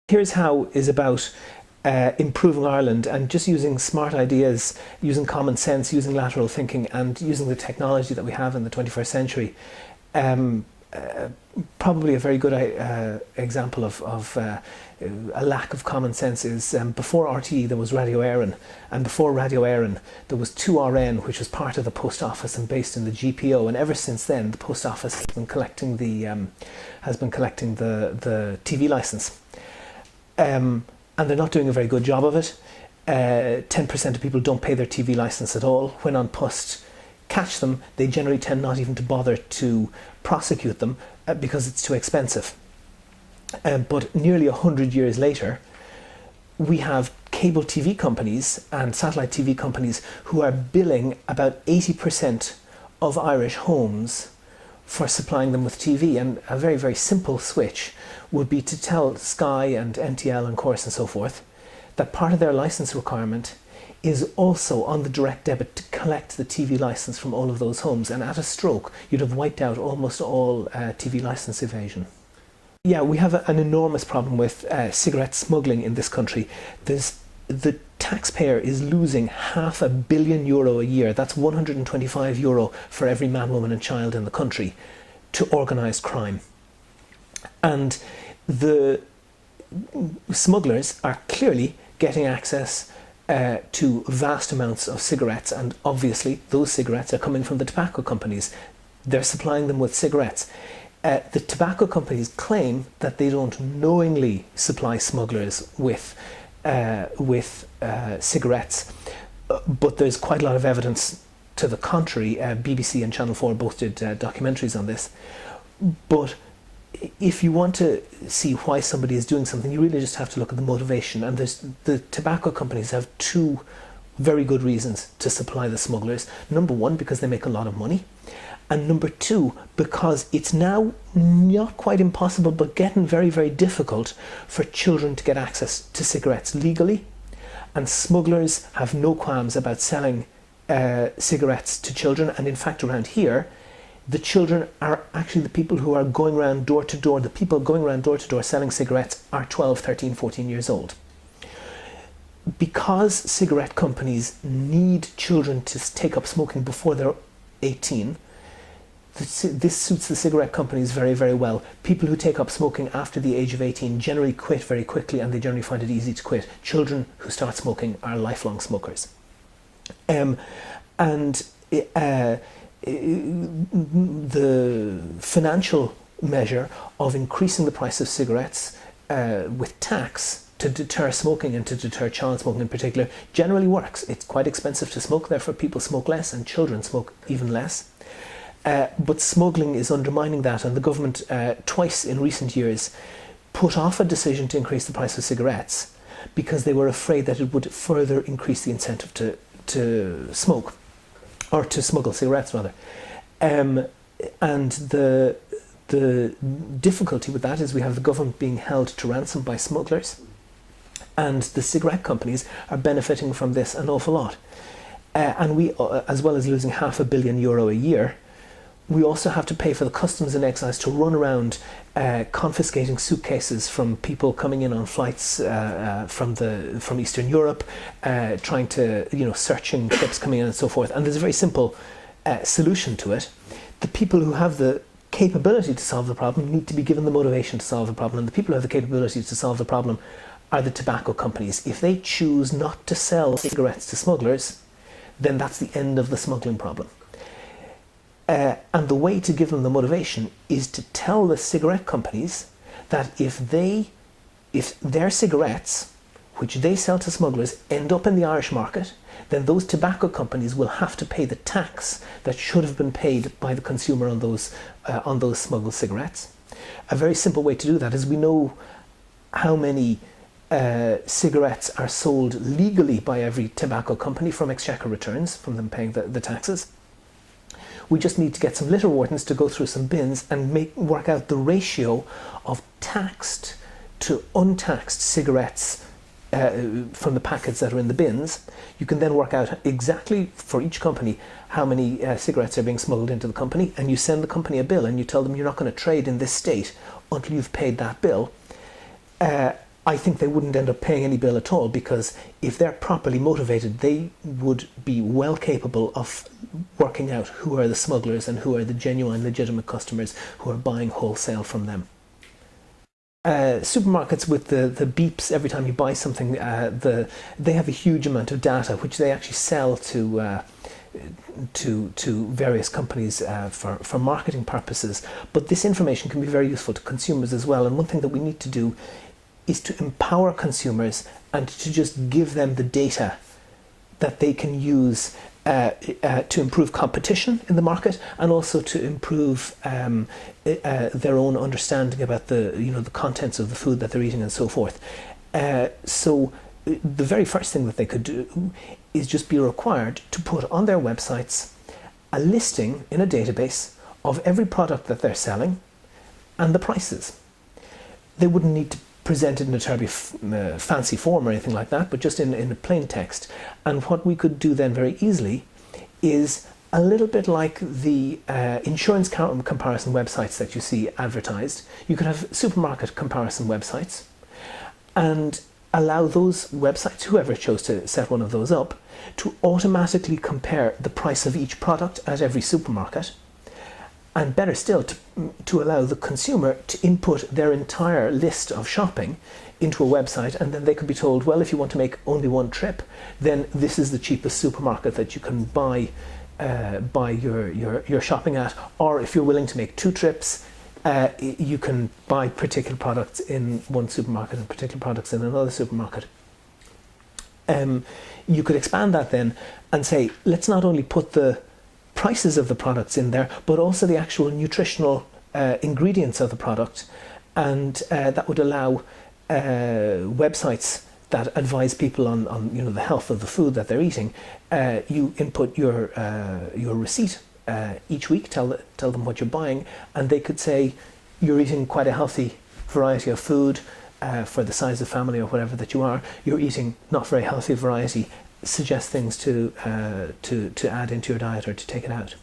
Here's How is about improving Ireland and just using smart ideas, using common sense, using lateral thinking, and using the technology that we have in the 21st century. Um, Probably a very good example of a lack of common sense is before RTE there was Radio Éireann, and before Radio Éireann there was 2RN, which was part of the Post Office and based in the GPO, and ever since then the Post Office has been collecting the TV licence. And they're not doing a very good job of it. 10% of people don't pay their TV licence at all. When An Post catch them, they generally tend not even to bother to prosecute them because it's too expensive. But nearly 100 years later, we have cable TV companies and satellite TV companies who are billing about 80% of Irish homes for supplying them with TV. And a very, very simple switch would be to tell Sky and NTL and Corus and so forth that part of their license requirement is also on the direct debit to collect the TV license from all of those homes, and at a stroke you'd have wiped out almost all TV license evasion. Yeah, we have an enormous problem with cigarette smuggling in this country. The taxpayer is losing €500 million a year. That's €125 for every man, woman and child in the country to organised crime. And the smugglers are clearly getting access to vast amounts of cigarettes, and obviously those cigarettes are coming from the tobacco companies. They're supplying them with cigarettes. The tobacco companies claim that they don't knowingly supply smugglers with cigarettes, but there's quite a lot of evidence to the contrary. BBC and Channel 4 both did documentaries on this. But if you want to see why somebody is doing something, you really just have to look at the motivation. And the tobacco companies have two very good reasons to supply the smugglers. Number one, because they make a lot of money. And number two, because it's now not quite impossible, but getting very, very difficult for children to get access to cigarettes legally. And smugglers have no qualms about selling cigarettes to children. And in fact, around here, the children are actually the people who are going around door to door. The people going around door to door selling cigarettes are 12, 13, 14 years old. Because cigarette companies need children to take up smoking before they're 18, this suits the cigarette companies very, very well. People who take up smoking after the age of 18 generally quit very quickly, and they generally find it easy to quit. Children who start smoking are lifelong smokers. The financial measure of increasing the price of cigarettes with tax to deter smoking and to deter child smoking in particular generally works. It's quite expensive to smoke, therefore people smoke less and children smoke even less. But smuggling is undermining that, and the government twice in recent years put off a decision to increase the price of cigarettes because they were afraid that it would further increase the incentive to smoke, or to smuggle cigarettes rather. And the difficulty with that is we have the government being held to ransom by smugglers, and the cigarette companies are benefiting from this an awful lot. And we, as well as losing €500 million a year, we also have to pay for the customs and excise to run around confiscating suitcases from people coming in on flights from Eastern Europe, trying to, searching ships coming in and so forth. And there's a very simple solution to it. The people who have the capability to solve the problem need to be given the motivation to solve the problem. And the people who have the capability to solve the problem are the tobacco companies. If they choose not to sell cigarettes to smugglers, then that's the end of the smuggling problem. And the way to give them the motivation is to tell the cigarette companies that if their cigarettes, which they sell to smugglers, end up in the Irish market, then those tobacco companies will have to pay the tax that should have been paid by the consumer on those smuggled cigarettes. A very simple way to do that is we know how many cigarettes are sold legally by every tobacco company from exchequer returns, from them paying the taxes. We just need to get some litter wardens to go through some bins and work out the ratio of taxed to untaxed cigarettes from the packets that are in the bins. You can then work out exactly for each company how many cigarettes are being smuggled into the company, and you send the company a bill and you tell them you're not going to trade in this state until you've paid that bill. I think they wouldn't end up paying any bill at all, because if they're properly motivated, they would be well capable of working out who are the smugglers and who are the genuine, legitimate customers who are buying wholesale from them. Supermarkets with the beeps every time you buy something, they have a huge amount of data which they actually sell to various companies for marketing purposes. But this information can be very useful to consumers as well. And one thing that we need to do is to empower consumers and to just give them the data that they can use to improve competition in the market, and also to improve their own understanding about the contents of the food that they're eating and so forth. So the very first thing that they could do is just be required to put on their websites a listing in a database of every product that they're selling and the prices. They wouldn't need to present it in a terribly fancy form or anything like that, but just in a plain text. And what we could do then very easily is a little bit like the insurance comparison websites that you see advertised. You could have supermarket comparison websites and allow those websites, whoever chose to set one of those up, to automatically compare the price of each product at every supermarket. And better still, to allow the consumer to input their entire list of shopping into a website, and then they could be told, well, if you want to make only one trip, then this is the cheapest supermarket that you can buy your shopping at. Or if you're willing to make 2 trips, you can buy particular products in one supermarket and particular products in another supermarket. You could expand that then and say, let's not only put the prices of the products in there, but also the actual nutritional ingredients of the product, and that would allow websites that advise people on the health of the food that they're eating. You input your receipt each week, tell them what you're buying, and they could say you're eating quite a healthy variety of food for the size of family or whatever that you are. You're eating not very healthy variety. Suggest things to add into your diet or to take it out.